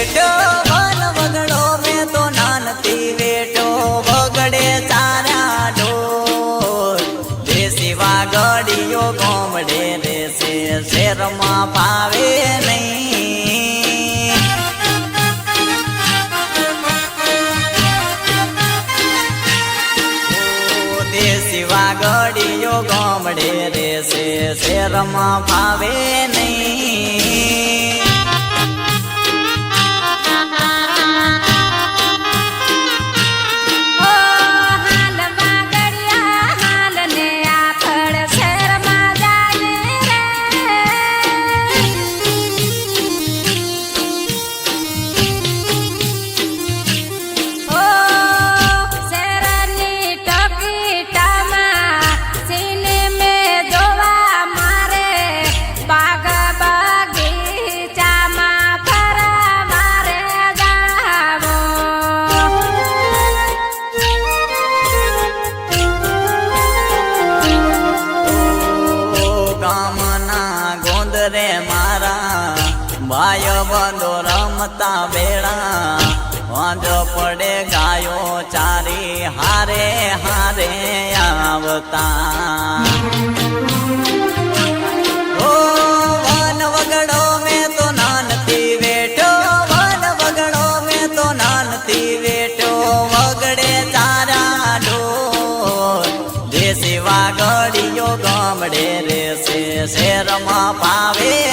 વેઠો one વગડો મેં તો નાનથી વેઠો વગડે ચારા ઢોર દેશી વાગડીયો ગોમડે રેસે શેરમાં પાવે નહીં દેશી વાગડીયો ગોમડે રેસે શેરમાં પાવે નહીં રે મારા ભાઈઓ બંધો રમતા બેડા વાંધો પડે ગાયો ચારી હારે હારે આવતા ઓ વન વગડો મેં તો નાનથી વેઠો વન વગડો મેં તો નાનથી વેઠો વગડે ચારા ઢોર દેશી વાગડીયો ગામડે રેસે શેરમાં પાવે